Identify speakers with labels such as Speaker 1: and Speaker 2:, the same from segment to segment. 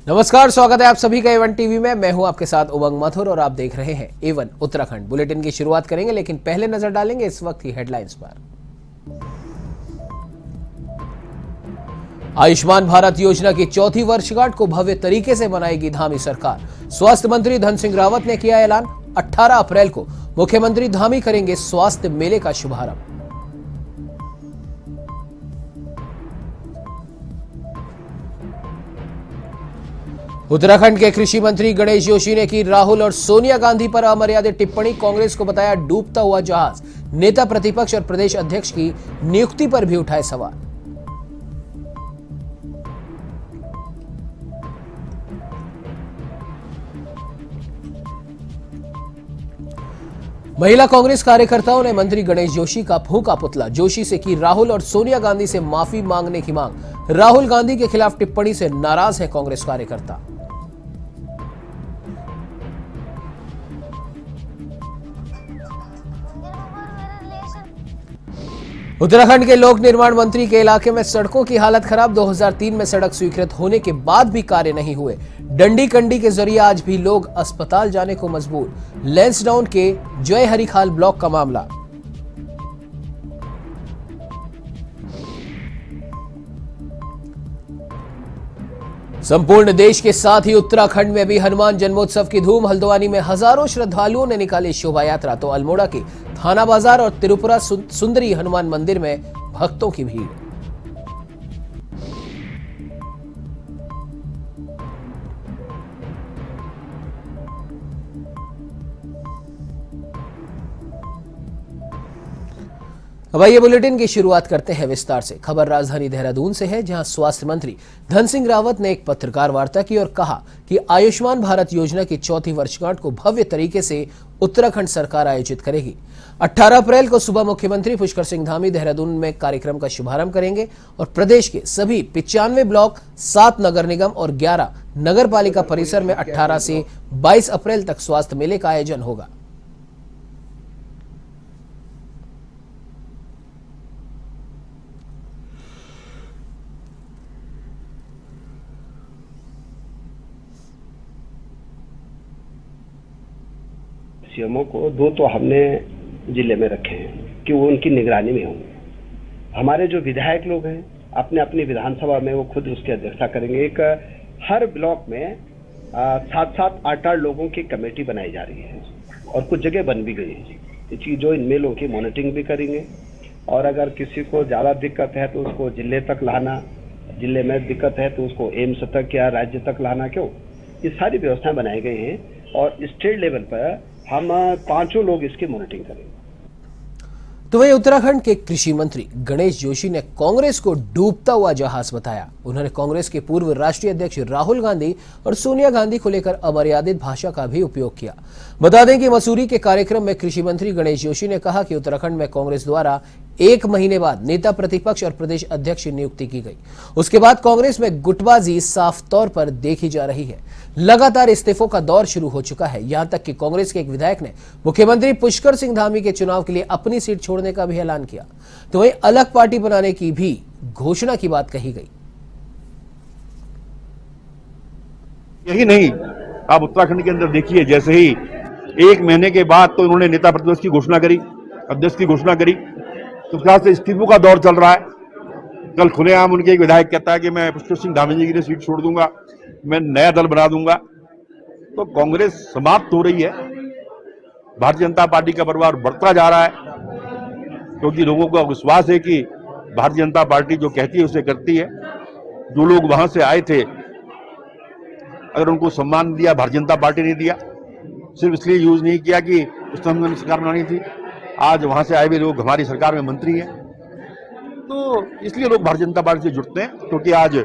Speaker 1: नमस्कार, स्वागत है आप सभी का A1 टीवी में। मैं हूं आपके साथ उमंग मथुर और आप देख रहे हैं A1 उत्तराखंड। बुलेटिन की शुरुआत करेंगे, लेकिन पहले नजर डालेंगे इस वक्त की हेडलाइंस पर। आयुष्मान भारत योजना की चौथी वर्षगांठ को भव्य तरीके से मनाएगी धामी सरकार। स्वास्थ्य मंत्री धन सिंह रावत ने किया ऐलान, 18 अप्रैल को मुख्यमंत्री धामी करेंगे स्वास्थ्य मेले का शुभारंभ। उत्तराखंड के कृषि मंत्री गणेश जोशी ने की राहुल और सोनिया गांधी पर अमर्यादित टिप्पणी, कांग्रेस को बताया डूबता हुआ जहाज। नेता प्रतिपक्ष और प्रदेश अध्यक्ष की नियुक्ति पर भी उठाए सवाल। महिला कांग्रेस कार्यकर्ताओं ने मंत्री गणेश जोशी का फूंका पुतला। जोशी से की राहुल और सोनिया गांधी से माफी मांगने की मांग। राहुल गांधी के खिलाफ टिप्पणी से नाराज है कांग्रेस कार्यकर्ता। उत्तराखंड के लोक निर्माण मंत्री के इलाके में सड़कों की हालत खराब। 2003 में सड़क स्वीकृत होने के बाद भी कार्य नहीं हुए। डंडी कंडी के जरिए आज भी लोग अस्पताल जाने को मजबूर। लैंसडाउन के जय हरिखाल ब्लॉक का मामला। संपूर्ण देश के साथ ही उत्तराखंड में भी हनुमान जन्मोत्सव की धूम। हल्द्वानी में हजारों श्रद्धालुओं ने निकाली शोभा यात्रा, तो अल्मोड़ा के थाना बाजार और त्रिपुरा सुंदरी हनुमान मंदिर में भक्तों की भीड़। अब आइए बुलेटिन की शुरुआत करते हैं विस्तार से। खबर राजधानी देहरादून से है, जहां स्वास्थ्य मंत्री धन सिंह रावत ने एक पत्रकार वार्ता की और कहा कि आयुष्मान भारत योजना की चौथी वर्षगांठ को भव्य तरीके से उत्तराखंड सरकार आयोजित करेगी। 18 अप्रैल को सुबह मुख्यमंत्री पुष्कर सिंह धामी देहरादून में कार्यक्रम का शुभारंभ करेंगे और प्रदेश के सभी 95 ब्लॉक, 7 नगर निगम और 11 नगर पालिका परिसर में 18 से 22 अप्रैल तक स्वास्थ्य मेले का आयोजन होगा।
Speaker 2: सीएमओ को 2 तो हमने जिले में रखे हैं कि वो उनकी निगरानी में होंगे। हमारे जो विधायक लोग हैं अपने अपनी विधानसभा में वो खुद उसकी अध्यक्षता करेंगे। एक हर ब्लॉक में 7-7, 8-8 लोगों की कमेटी बनाई जा रही है और कुछ जगह बन भी गई है जो इन मेलों की मॉनिटरिंग भी करेंगे। और अगर किसी को ज़्यादा दिक्कत है तो उसको जिले तक लाना, जिले में दिक्कत है तो उसको एम्स तक या राज्य तक लाना, क्यों, ये सारी व्यवस्थाएं बनाई गई हैं। और स्टेट लेवल पर हम 5 लोग इसकी मॉनिटरिंग करेंगे।
Speaker 1: तो वहीं उत्तराखंड के कृषि मंत्री गणेश जोशी ने कांग्रेस को डूबता हुआ जहाज बताया। उन्होंने कांग्रेस के पूर्व राष्ट्रीय अध्यक्ष राहुल गांधी और सोनिया गांधी को लेकर अमर्यादित भाषा का भी उपयोग किया। बता दें कि मसूरी के कार्यक्रम में कृषि मंत्री गणेश जोशी ने कहा कि उत्तराखंड में कांग्रेस द्वारा 1 महीने बाद नेता प्रतिपक्ष और प्रदेश अध्यक्ष की नियुक्ति की गई। उसके बाद कांग्रेस में गुटबाजी साफ तौर पर देखी जा रही है। लगातार इस्तीफों का दौर शुरू हो चुका है। यहां तक कि कांग्रेस के एक विधायक ने मुख्यमंत्री पुष्कर सिंह धामी के चुनाव के लिए अपनी सीट छोड़ने का भी ऐलान किया। तो वहीं अलग पार्टी बनाने की भी घोषणा की बात कही गई।
Speaker 3: यही नहीं, आप उत्तराखंड के अंदर देखिए, जैसे ही 1 महीने के बाद तो उन्होंने नेता प्रतिपक्ष की घोषणा करी, अध्यक्ष की घोषणा करी, तो उसके बाद से इस्तीफों का दौर चल रहा है। कल खुलेआम उनके एक विधायक कहता है कि मैं पुष्कर सिंह धामी जी की सीट छोड़ दूंगा, मैं नया दल बना दूंगा। तो कांग्रेस समाप्त हो रही है, भारतीय जनता पार्टी का परिवार बढ़ता जा रहा है, क्योंकि लोगों को विश्वास है कि भारतीय जनता पार्टी जो कहती है उसे करती है। जो लोग वहां से आए थे, अगर उनको सम्मान दिया, भारतीय जनता पार्टी ने दिया, सिर्फ इसलिए यूज नहीं किया कि उस समय उन्होंने सरकार बनानी थी। आज वहां से आए हुए लोग हमारी सरकार में मंत्री हैं, तो इसलिए लोग भारतीय जनता पार्टी से जुड़ते हैं, क्योंकि आज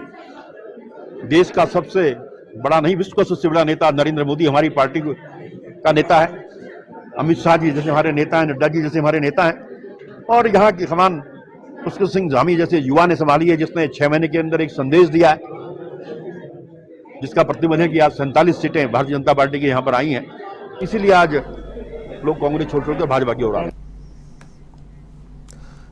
Speaker 3: देश का सबसे बड़ा नहीं, विश्व का सबसे बड़ा नेता नरेंद्र मोदी हमारी पार्टी का नेता है। अमित शाह जी जैसे हमारे नेता हैं, नड्डा जी जैसे हमारे नेता हैं, और यहाँ की कमान पुष्कर सिंह धामी जैसे युवा ने संभाली है, जिसने 6 महीने के अंदर एक संदेश दिया है, जिसका प्रतिबंध है कि आज 47 सीटें भारतीय जनता पार्टी की यहाँ पर आई हैं। इसीलिए आज लोग कांग्रेस छोड़ कर भाजपा की ओर आ रहे हैं।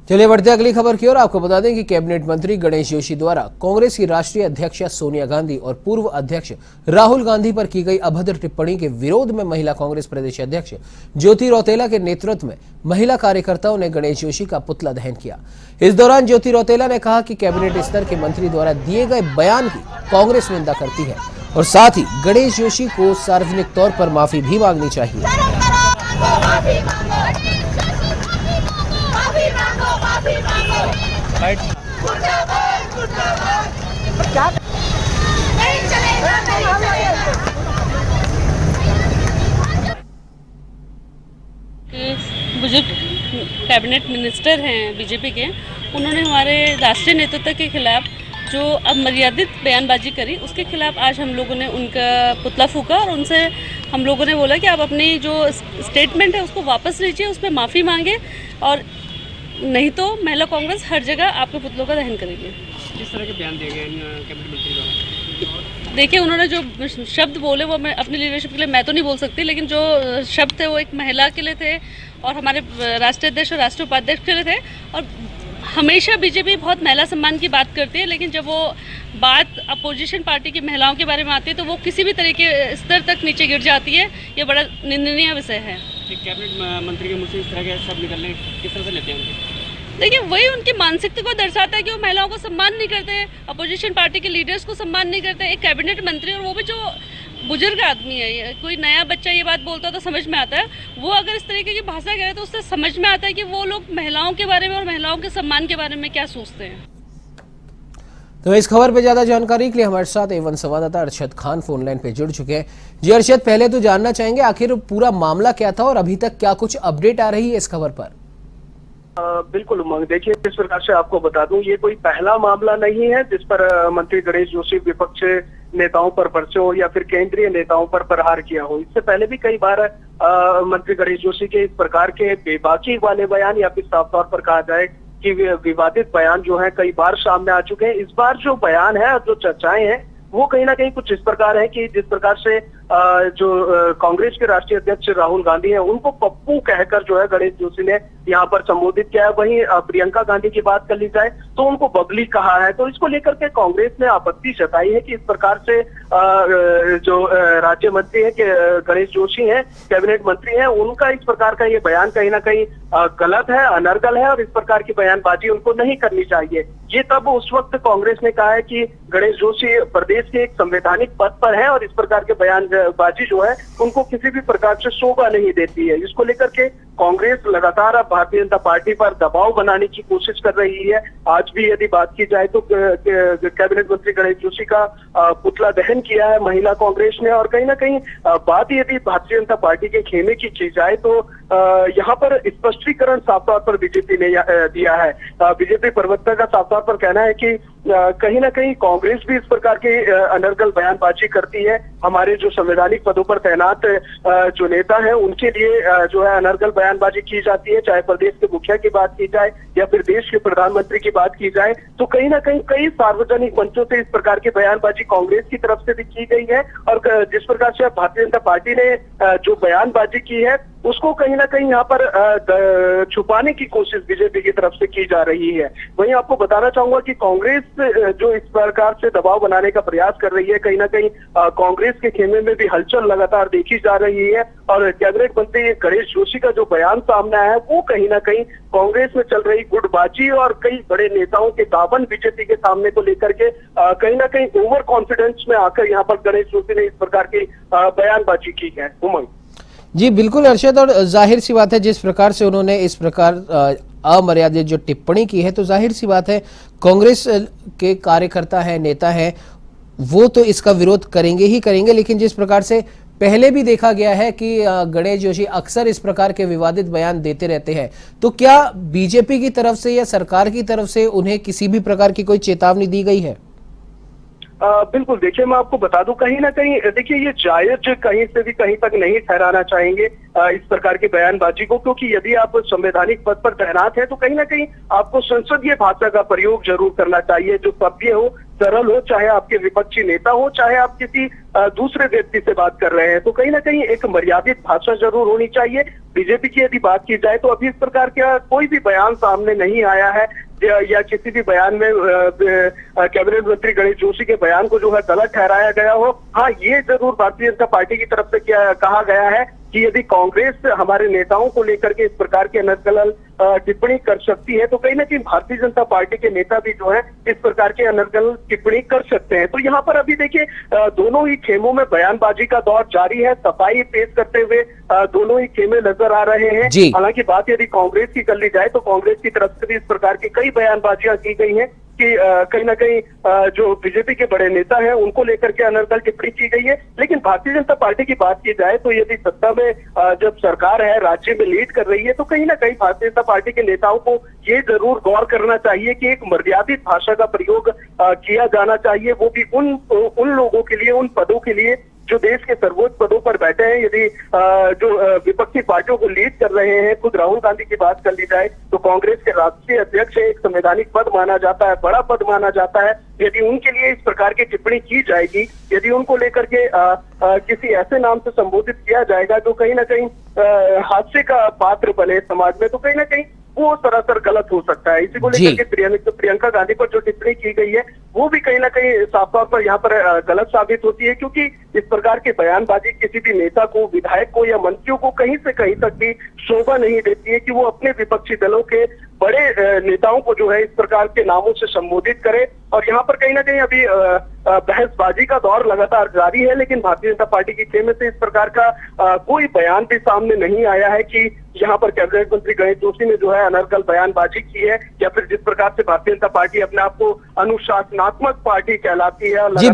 Speaker 1: चलिए बढ़ते अगली खबर की ओर। आपको बता दें कि कैबिनेट मंत्री गणेश जोशी द्वारा कांग्रेस की राष्ट्रीय अध्यक्ष सोनिया गांधी और पूर्व अध्यक्ष राहुल गांधी पर की गई अभद्र टिप्पणी के विरोध में महिला कांग्रेस प्रदेश अध्यक्ष ज्योति रौतेला के नेतृत्व में महिला कार्यकर्ताओं ने गणेश जोशी का पुतला दहन किया। इस दौरान ज्योति रौतेला ने कहा कि कैबिनेट स्तर के मंत्री द्वारा दिए गए बयान की कांग्रेस निंदा करती है और साथ ही गणेश जोशी को सार्वजनिक तौर पर माफी भी मांगनी चाहिए।
Speaker 4: बुजुर्ग कैबिनेट मिनिस्टर हैं बीजेपी के, उन्होंने हमारे राष्ट्रीय नेतृत्व के खिलाफ जो अब मर्यादित बयानबाजी करी, उसके खिलाफ आज हम लोगों ने उनका पुतला फूका और उनसे हम लोगों ने बोला कि आप अपनी जो स्टेटमेंट है उसको वापस लीजिए, उस पर माफ़ी मांगे और नहीं तो महिला कांग्रेस हर जगह आपके पुतलों का दहन करेगी।
Speaker 5: किस तरह के बयान दिए गए कैबिनेट मंत्री द्वारा?
Speaker 4: देखिए, उन्होंने जो शब्द बोले वो मैं अपनी लीडरशिप के लिए मैं तो नहीं बोल सकती, लेकिन जो शब्द थे वो एक महिला के लिए थे और हमारे राष्ट्रीय अध्यक्ष और राष्ट्रीय उपाध्यक्ष के लिए थे। और हमेशा बीजेपी बहुत महिला सम्मान की बात करती है, लेकिन जब वो बात अपोजिशन पार्टी की महिलाओं के बारे में आती है तो वो किसी भी तरह के स्तर तक नीचे गिर जाती है। ये बड़ा निंदनीय विषय है।
Speaker 5: एक कैबिनेट मंत्री के मुँह से इस तरह के शब्द निकलने किस तरह से लेते हैं उनके?
Speaker 4: देखिए, वही उनकी मानसिकता को दर्शाता है कि वो महिलाओं को सम्मान नहीं करते, अपोजिशन पार्टी के लीडर्स को सम्मान नहीं करते। एक कैबिनेट मंत्री और वो भी जो बुजुर्ग आदमी है, कोई नया बच्चा ये बात बोलता है तो समझ में आता है, वो अगर इस तरीके की भाषा करे तो उससे समझ में आता है कि वो लोग महिलाओं के बारे में और महिलाओं के सम्मान के बारे में क्या सोचते हैं।
Speaker 1: तो इस खबर पे ज्यादा जानकारी के लिए हमारे साथ एवन संवाददाता अरशद खान फोन लाइन पे जुड़ चुके हैं। जी अरशद, पहले तो जानना चाहेंगे आखिर पूरा मामला क्या था और अभी तक क्या कुछ अपडेट आ रही है इस खबर पर?
Speaker 6: बिल्कुल उमंग, देखिए इस प्रकार से आपको बता दूं, ये कोई पहला मामला नहीं है जिस पर मंत्री गणेश जोशी विपक्ष नेताओं पर बरसे हो या फिर केंद्रीय नेताओं पर प्रहार किया हो। इससे पहले भी कई बार मंत्री गणेश जोशी के इस प्रकार के बेबाकी वाले बयान या फिर साफ तौर पर कहा जाए कि विवादित बयान जो है कई बार सामने आ चुके हैं। इस बार जो बयान है और जो चर्चाएं हैं वो कहीं ना कहीं कुछ इस प्रकार है कि जिस प्रकार से जो कांग्रेस के राष्ट्रीय अध्यक्ष राहुल गांधी हैं उनको पप्पू कहकर जो है गणेश जोशी ने यहाँ पर संबोधित किया है। वहीं प्रियंका गांधी की बात कर ली जाए तो उनको बबली कहा है। तो इसको लेकर के कांग्रेस ने आपत्ति जताई है कि इस प्रकार से जो राज्य मंत्री है कि गणेश जोशी हैं, कैबिनेट मंत्री हैं, उनका इस प्रकार का ये बयान कहीं ना कहीं गलत है, अनर्गल है और इस प्रकार की बयानबाजी उनको नहीं करनी चाहिए। ये तब उस वक्त कांग्रेस ने कहा है कि गणेश जोशी प्रदेश के एक संवैधानिक पद पर है और इस प्रकार के बयानबाजी जो है उनको किसी भी प्रकार से शोभा नहीं देती है। इसको लेकर के कांग्रेस लगातार अब भारतीय जनता पार्टी पर दबाव बनाने की कोशिश कर रही है। आज भी यदि बात की जाए तो कैबिनेट मंत्री गणेश जोशी का पुतला दहन किया है महिला कांग्रेस ने और कहीं ना कहीं बात यदि भारतीय जनता पार्टी के खेमे की जाए तो यहाँ पर स्पष्टीकरण साफ तौर पर बीजेपी ने दिया है। बीजेपी प्रवक्ता का साफ तौर पर कहना है कि कहीं ना कहीं कांग्रेस भी इस प्रकार की अनर्गल बयानबाजी करती है। हमारे जो संवैधानिक पदों पर तैनात जो नेता है उनके लिए जो है अनर्गल बयानबाजी की जाती है, चाहे प्रदेश के मुखिया की बात की जाए या फिर देश के प्रधानमंत्री की बात की जाए। तो कहीं ना कहीं कई सार्वजनिक मंचों से इस प्रकार की बयानबाजी कांग्रेस की तरफ से भी की गई है और जिस प्रकार से भारतीय जनता पार्टी ने जो बयानबाजी की है उसको कहीं ना कहीं यहाँ पर छुपाने की कोशिश बीजेपी की तरफ से की जा रही है। वहीं आपको बताना चाहूंगा कि कांग्रेस जो इस प्रकार से दबाव बनाने का प्रयास कर रही है, कहीं ना कहीं कांग्रेस के खेमे में भी हलचल लगातार देखी जा रही है और कैबिनेट मंत्री गणेश जोशी का जो बयान सामने आया है वो कहीं ना कहीं कांग्रेस में चल रही गुटबाजी और कई बड़े नेताओं के दामन बीजेपी के सामने को लेकर के कहीं ना कहीं ओवर कॉन्फिडेंस में आकर यहाँ पर गणेश जोशी ने इस प्रकार की बयानबाजी की है। उमंग
Speaker 1: जी बिल्कुल अरशद, और जाहिर सी बात है जिस प्रकार से उन्होंने इस प्रकार अमर्यादित जो टिप्पणी की है तो जाहिर सी बात है कांग्रेस के कार्यकर्ता है, नेता है, वो तो इसका विरोध करेंगे ही करेंगे। लेकिन जिस प्रकार से पहले भी देखा गया है कि गणेश जोशी अक्सर इस प्रकार के विवादित बयान देते रहते हैं, तो क्या बीजेपी की तरफ से या सरकार की तरफ से उन्हें किसी भी प्रकार की कोई चेतावनी दी गई है?
Speaker 6: बिल्कुल, देखिए मैं आपको बता दूं, कहीं ना कहीं देखिए ये जायज कहीं से भी कहीं तक नहीं ठहराना चाहेंगे इस प्रकार की बयानबाजी को, क्योंकि यदि आप संवैधानिक पद पर तैनात है तो कहीं ना कहीं आपको संसदीय भाषा का प्रयोग जरूर करना चाहिए। जो सभ्य हो, सरल हो, चाहे आपके विपक्षी नेता हो, चाहे आप किसी दूसरे व्यक्ति से बात कर रहे हैं, तो कहीं ना कहीं एक मर्यादित भाषा जरूर होनी चाहिए। बीजेपी की यदि बात की जाए तो अभी इस प्रकार का कोई भी बयान सामने नहीं आया है या किसी भी बयान में कैबिनेट मंत्री गणेश जोशी के बयान को जो है गलत ठहराया गया हो। हाँ, ये जरूर भारतीय जनता पार्टी की तरफ से कहा गया है कि यदि कांग्रेस हमारे नेताओं को लेकर के इस प्रकार की अनर्गल टिप्पणी कर सकती है, तो कहीं ना कहीं भारतीय जनता पार्टी के नेता भी जो है इस प्रकार के अनर्गल टिप्पणी कर सकते हैं। तो यहाँ पर अभी देखिए दोनों ही खेमों में बयानबाजी का दौर जारी है। सफाई पेश करते हुए दोनों ही खेमे नजर आ रहे हैं। हालांकि बात यदि कांग्रेस की कर ली जाए तो कांग्रेस की तरफ से भी इस प्रकार की कई बयानबाजियां की गई हैं कि कहीं ना कहीं जो बीजेपी के बड़े नेता हैं उनको लेकर के अनर्गल टिप्पणी की गई है। लेकिन भारतीय जनता पार्टी की बात की जाए तो यदि सत्ता में जब सरकार है, राज्य में लीड कर रही है, तो कहीं ना कहीं भारतीय जनता पार्टी के नेताओं को ये जरूर गौर करना चाहिए कि एक मर्यादित भाषा का प्रयोग किया जाना चाहिए, वो भी उन लोगों के लिए, उन पदों के लिए जो देश के सर्वोच्च पदों पर बैठे हैं। यदि जो विपक्षी पार्टियों को लीड कर रहे हैं, खुद राहुल गांधी की बात कर ली जाए तो कांग्रेस के राष्ट्रीय अध्यक्ष एक संवैधानिक पद माना जाता है, बड़ा पद माना जाता है। यदि उनके लिए इस प्रकार की टिप्पणी की जाएगी, यदि उनको लेकर के किसी ऐसे नाम से संबोधित किया जाएगा जो कहीं ना कहीं हादसे का पात्र बने समाज में, तो कहीं ना कहीं वो सरासर गलत हो सकता है। इसी को लेकर के प्रियंका गांधी पर जो टिप्पणी की गई है वो भी कहीं ना कहीं साफ तौर पर यहाँ पर गलत साबित होती है, क्योंकि इस प्रकार की बयानबाजी किसी भी नेता को, विधायक को या मंत्रियों को कहीं से कहीं तक भी शोभा नहीं देती है कि वो अपने विपक्षी दलों के बड़े नेताओं को जो है इस प्रकार के नामों से संबोधित करे। और यहाँ पर कहीं ना कहीं अभी बहसबाजी का दौर लगातार जारी है, लेकिन भारतीय जनता पार्टी की खेमे से इस प्रकार का कोई बयान भी सामने नहीं आया है कि यहाँ पर कैबिनेट मंत्री गणेश जोशी ने जो है अनर्गल बयानबाजी की है, या फिर जिस प्रकार से भारतीय जनता पार्टी अपने आप को अनुशासनात्मक पार्टी कहलाती है।
Speaker 1: जी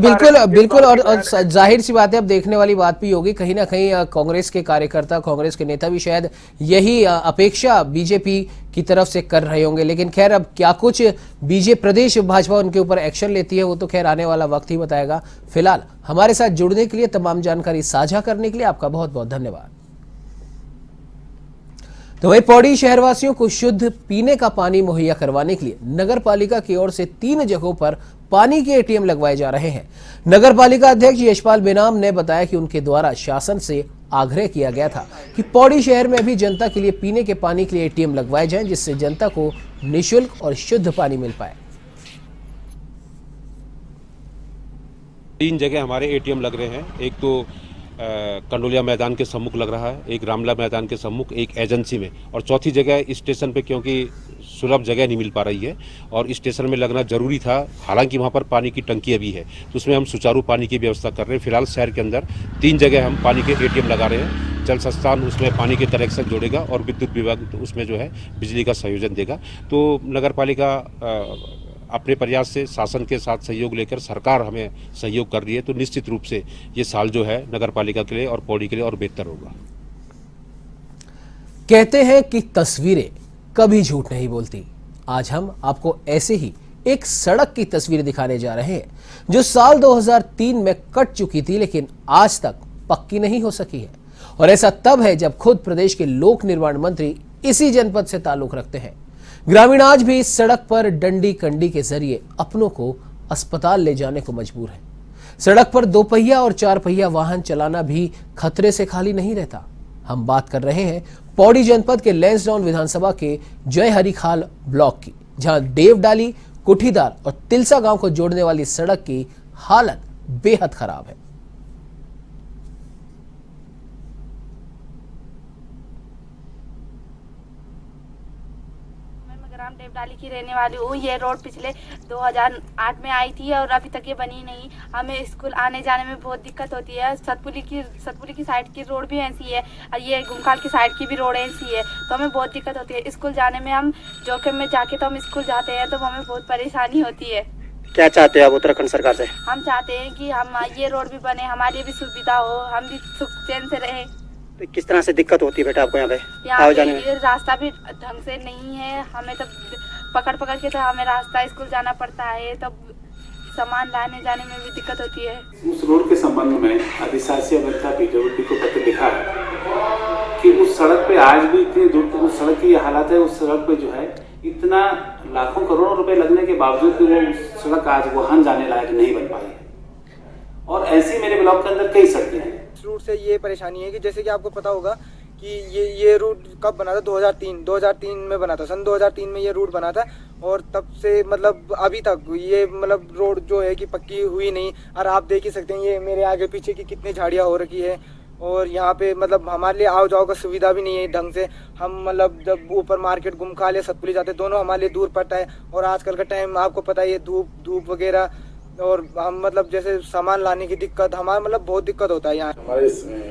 Speaker 1: बिल्कुल और जाहिर सी बात है, अब देखने वाली बात भी होगी। कहीं ना कहीं कांग्रेस के कार्यकर्ता, कांग्रेस के नेता भी शायद यही अपेक्षा बीजेपी की तरफ से कर रहे होंगे। लेकिन खैर, अब क्या कुछ बीजेपी प्रदेश भाजपा उनके ऊपर एक्शन लेती है वो तो खैर आने वाला वक्त ही बताएगा। फिलहाल हमारे साथ जुड़ने के लिए, तमाम जानकारी साझा करने के लिए आपका बहुत बहुत धन्यवाद। तो वही पौड़ी शहरवासियों को शुद्ध पीने का पानी मुहैया करवाने के लिए नगर पालिका की ओर से 3 जगहों पर पानी के एटीएम लगवाए जा रहे हैं। नगर पालिका अध्यक्ष यशपाल बेनाम ने बताया कि उनके द्वारा शासन से आग्रह किया गया था कि पौड़ी शहर में भी जनता के लिए पीने के पानी के लिए एटीएम लगवाए जाएं, जिससे जनता को निःशुल्क और शुद्ध पानी मिल पाए।
Speaker 7: 3 जगह हमारे एटीएम लग रहे हैं। एक तो कंडोलिया मैदान के सम्मुख लग रहा है, एक रामला मैदान के सम्मुख, एक एजेंसी में, और चौथी जगह स्टेशन पे, क्योंकि सुलभ जगह नहीं मिल पा रही है और स्टेशन में लगना जरूरी था। हालांकि वहां पर पानी की टंकी अभी है, तो उसमें हम सुचारू पानी की व्यवस्था कर रहे हैं। फिलहाल शहर के अंदर 3 जगह हम पानी के एटीएम लगा रहे हैं। जल संस्थान उसमें पानी के कनेक्शन जोड़ेगा और विद्युत विभाग उसमें जो है बिजली का संयोजन देगा। तो नगर पालिका अपने प्रयास से शासन के साथ सहयोग लेकर, सरकार हमें सहयोग कर रही है, तो निश्चित रूप से ये साल जो है नगर पालिका के लिए और पौड़ी के लिए और बेहतर होगा।
Speaker 1: कहते हैं कि तस्वीरें कभी झूठ नहीं बोलती। आज हम आपको ऐसे ही एक सड़क की तस्वीर दिखाने जा रहे हैं जो साल 2003 में कट चुकी थी, लेकिन आज तक पक्की नहीं हो सकी है। और ऐसा तब है जब खुद प्रदेश के लोक निर्माण मंत्री इसी जनपद से ताल्लुक रखते हैं। ग्रामीण आज भी इस सड़क पर डंडी कंडी के जरिए अपनों को अस्पताल ले जाने को मजबूर है। सड़क पर 2 पहिया और 4 पहिया वाहन चलाना भी खतरे से खाली नहीं रहता। हम बात कर रहे हैं पौड़ी जनपद के लैंसडाउन विधानसभा के जय हरिखाल ब्लॉक की, जहां देवडाली, कुठीदार और तिलसा गांव को जोड़ने वाली सड़क की हालत बेहद खराब है।
Speaker 8: देवडाली की रहने वाली हूँ। ये रोड पिछले 2008 में आई थी और अभी तक ये बनी नहीं। हमें स्कूल आने जाने में बहुत दिक्कत होती है। सतपुली की साइड की रोड भी ऐसी है और ये गुमखाल की साइड की भी रोड ऐसी है, तो हमें बहुत दिक्कत होती है। स्कूल जाने में हम जोखिम में जाके तो हम स्कूल जाते हैं, तो हमें बहुत परेशानी होती है।
Speaker 5: क्या चाहते हैं आप उत्तराखंड सरकार से?
Speaker 8: हम चाहते हैं कि हम ये रोड भी बने, हमारी भी सुविधा हो, हम भी सुख चैन से रहे।
Speaker 5: तो किस तरह से दिक्कत होती है बेटा आपको यहाँ पे
Speaker 8: आने जाने में? रास्ता भी ढंग से नहीं है, हमें तो पकड़ के तो हमें रास्ता स्कूल जाना पड़ता है, तब सामान लाने जाने में भी दिक्कत होती है।
Speaker 9: उस रोड के संबंध में अधिशासी अभियंता पीडब्ल्यूडी को पत्र लिखा है कि उस सड़क पे आज भी इतनी दूर उस सड़क की हालत है, उस सड़क पे जो है इतना लाखों करोड़ों रुपए लगने के बावजूद भी वो सड़क आज वहां जाने लायक नहीं बन पाई है। और ऐसी मेरे ब्लॉक के अंदर कई सड़कें हैं।
Speaker 10: इस रूट से ये परेशानी है कि जैसे कि आपको पता होगा कि ये रूट कब बना था, 2003 में बना था। सन 2003 में ये रूट बना था और तब से मतलब अभी तक ये मतलब रोड जो है कि पक्की हुई नहीं। और आप देख ही सकते हैं ये मेरे आगे पीछे की कितनी झाड़ियाँ हो रखी है और यहाँ पे मतलब हमारे लिए आओ जाओ का सुविधा भी नहीं है ढंग से। हम मतलब जब ऊपर मार्केट गुमखाल या सतपुली जाते दोनों हमारे लिए दूर पड़ता है। और आजकल का टाइम आपको पता है ये धूप वगैरह और हम मतलब जैसे सामान लाने की दिक्कत हमारा मतलब बहुत दिक्कत होता है यहाँ।
Speaker 11: हमारे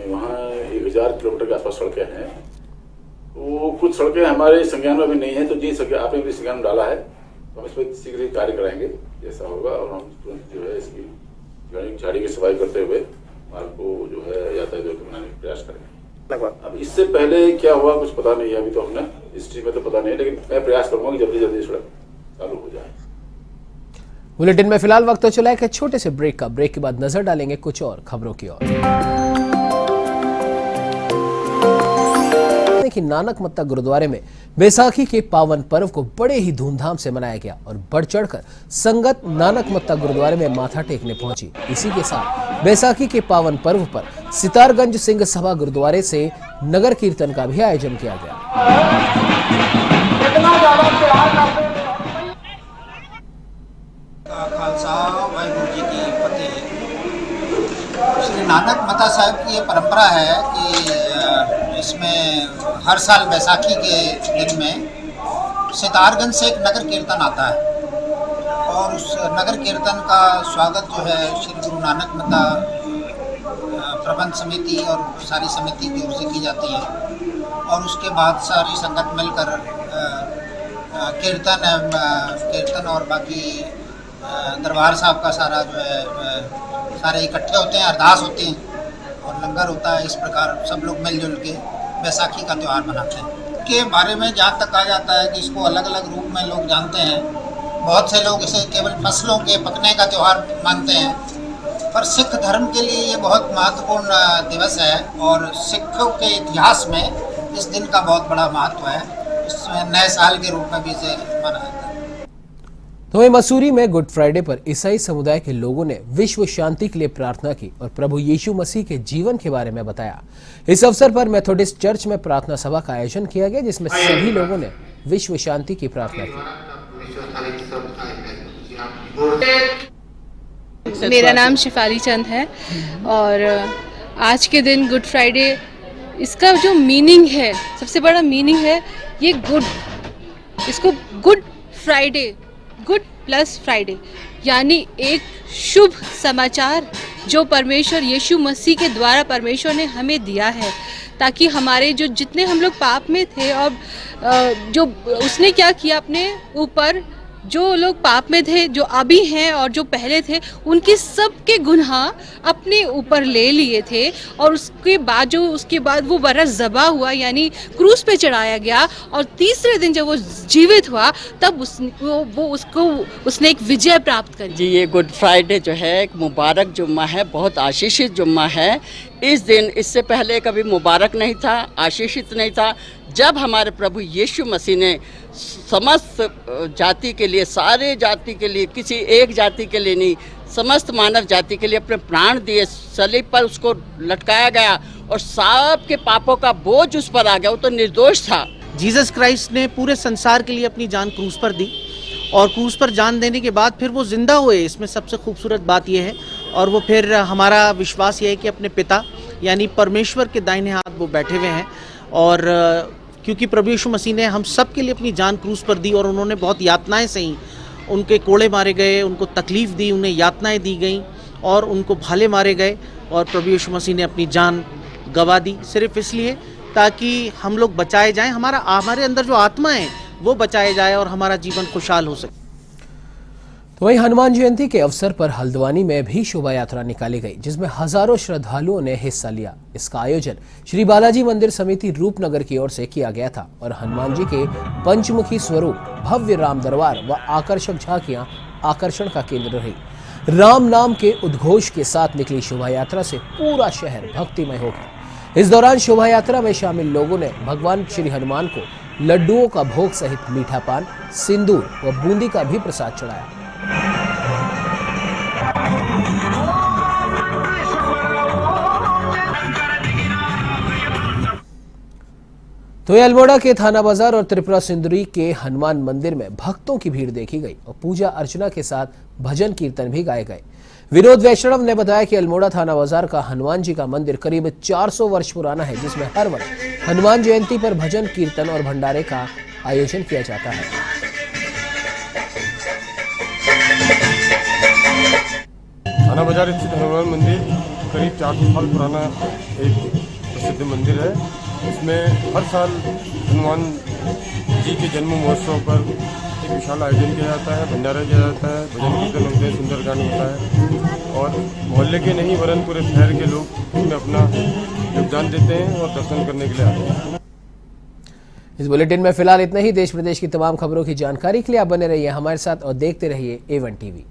Speaker 11: वहाँ 1000 किलोमीटर के आसपास सड़कें हैं। वो कुछ सड़कें हमारे संज्ञान में भी नहीं है, तो जी आपने भी संज्ञान में डाला है, तो हम इस पर शीघ्र ही कार्य कराएंगे जैसा होगा। और हम तुरंत जो है इसकी झाड़ी की सफाई करते हुए मार्ग को जो है यातायात योग्य बनाने का प्रयास करेंगे। अब इससे पहले क्या हुआ कुछ पता नहीं है, अभी तो हमने हिस्ट्री में तो पता नहीं, लेकिन मैं प्रयास करूंगा कि जल्दी सड़क चालू हो जाए।
Speaker 1: बुलेटिन में फिलहाल वक्त तो चला है कि छोटे से ब्रेक का। ब्रेक के बाद नजर डालेंगे कुछ और खबरों की ओर। कि नानक मत्ता गुरुद्वारे में बैसाखी के पावन पर्व को बड़े ही धूमधाम से मनाया गया और बढ़ चढ़कर संगत नानक मत्ता गुरुद्वारे में माथा टेकने पहुंची। इसी के साथ बैसाखी के पावन पर्व पर सितारगंज सिंह सभा गुरुद्वारे से नगर कीर्तन का भी आयोजन किया गया।
Speaker 12: खालसा वाहिगुरु जी की फतेह। श्री नानक मत्ता साहब की ये परंपरा है कि इसमें हर साल बैसाखी के दिन में सितारगंज से एक नगर कीर्तन आता है और उस नगर कीर्तन का स्वागत जो है श्री गुरु नानक मत्ता प्रबंध समिति और सारी समिति की ओर से की जाती है। और उसके बाद सारी संगत मिलकर कीर्तन और बाकी दरबार साहब का सारा जो है सारे इकट्ठे होते हैं, अरदास होती हैं और लंगर होता है। इस प्रकार सब लोग मिलजुल के बैसाखी का त्यौहार मनाते हैं। के बारे में जहाँ तक कहा जाता है कि इसको अलग अलग रूप में लोग जानते हैं। बहुत से लोग इसे केवल फसलों के पकने का त्यौहार मानते हैं, पर सिख धर्म के लिए ये बहुत महत्वपूर्ण दिवस है और सिखों के इतिहास में इस दिन का बहुत बड़ा महत्व है। इसमें नए साल के रूप में भी इसे माना जाता है।
Speaker 1: तो वहीं मसूरी में गुड फ्राइडे पर ईसाई समुदाय के लोगों ने विश्व शांति के लिए प्रार्थना की और प्रभु यीशु मसीह के जीवन के बारे में बताया। इस अवसर पर मेथोडिस्ट चर्च में प्रार्थना सभा का आयोजन किया गया जिसमें सभी लोगों ने विश्व शांति की प्रार्थना की।
Speaker 13: मेरा नाम शिफाली चंद है और आज के दिन गुड फ्राइडे, इसका जो मीनिंग है, सबसे बड़ा मीनिंग है ये गुड, इसको good Friday, good plus Friday, यानी एक शुभ समाचार जो परमेश्वर यीशु मसीह के द्वारा परमेश्वर ने हमें दिया है, ताकि हमारे जो जितने हम लोग पाप में थे और जो उसने क्या किया अपने ऊपर, जो लोग पाप में थे, जो अभी हैं और जो पहले थे, उनके सब के गुनाह अपने ऊपर ले लिए थे। और उसके बाद वो बरस ज़बा हुआ, यानी क्रूस पे चढ़ाया गया और तीसरे दिन जब वो जीवित हुआ तब उसने एक विजय प्राप्त करी।
Speaker 14: जी, ये गुड फ्राइडे जो है एक मुबारक जुम्मा है, बहुत आशीषित जुम्मा है। इस दिन इससे पहले कभी मुबारक नहीं था, आशीषित नहीं था। जब हमारे प्रभु यीशु मसीह ने समस्त जाति के लिए, सारे जाति के लिए, किसी एक जाति के लिए नहीं, समस्त मानव जाति के लिए अपने प्राण दिए, सलीब पर उसको लटकाया गया और सबके पापों का बोझ उस पर आ गया। वो तो निर्दोष था।
Speaker 15: जीसस क्राइस्ट ने पूरे संसार के लिए अपनी जान क्रूस पर दी और क्रूस पर जान देने के बाद फिर वो जिंदा हुए। इसमें सबसे खूबसूरत बात यह है और वो फिर हमारा विश्वास ये है कि अपने पिता यानी परमेश्वर के दाहिने हाथ वो बैठे हुए हैं। और क्योंकि प्रभु यीशु मसीह ने हम सब के लिए अपनी जान क्रूस पर दी और उन्होंने बहुत यातनाएं सही, उनके कोड़े मारे गए, उनको तकलीफ़ दी, उन्हें यातनाएं दी गई और उनको भाले मारे गए और प्रभु यीशु मसीह ने अपनी जान गंवा दी सिर्फ इसलिए ताकि हम लोग बचाए जाएं, हमारे अंदर जो आत्मा है वो बचाए जाए और हमारा जीवन खुशहाल हो सके।
Speaker 1: तो वहीं हनुमान जयंती के अवसर पर हल्द्वानी में भी शोभा यात्रा निकाली गई जिसमें हजारों श्रद्धालुओं ने हिस्सा लिया। इसका आयोजन श्री बालाजी मंदिर समिति रूपनगर की ओर से किया गया था और हनुमान जी के पंचमुखी स्वरूप, भव्य राम दरबार व आकर्षक झांकियां आकर्षण का केंद्र रही। राम नाम के उद्घोष के साथ निकली शोभा यात्रा से पूरा शहर भक्तिमय हो गया। इस दौरान शोभा यात्रा में शामिल लोगों ने भगवान श्री हनुमान को लड्डुओं का भोग सहित मीठा पान, सिंदूर व बूंदी का भी प्रसाद चढ़ाया। तो ये अल्मोड़ा के थाना बाजार और त्रिपुरा सिंदूरी के हनुमान मंदिर में भक्तों की भीड़ देखी गई और पूजा अर्चना के साथ भजन कीर्तन भी गाए गए। विनोद वैष्णव ने बताया कि अल्मोड़ा थाना बाजार का हनुमान जी का मंदिर करीब 400 वर्ष पुराना है, जिसमें हर वर्ष हनुमान जयंती पर भजन कीर्तन और भंडारे का आयोजन किया जाता है।
Speaker 16: थाना बाजार स्थित हनुमान मंदिर करीब 400 साल पुराना एक प्रसिद्ध मंदिर है। इसमें हर साल हनुमान जी के जन्म महोत्सव पर एक विशाल आयोजन किया जाता है, भंडारा किया जाता है, भजन कीर्तन होते हैं, सुंदरकांड होता है और मोहल्ले के नहीं वरन पूरे शहर के लोग इसमें अपना योगदान देते हैं और दर्शन करने के लिए आते हैं।
Speaker 1: इस बुलेटिन में फिलहाल इतना ही। देश प्रदेश की तमाम खबरों की जानकारी के लिए आप बने रहिए हमारे साथ और देखते रहिए A1 TV।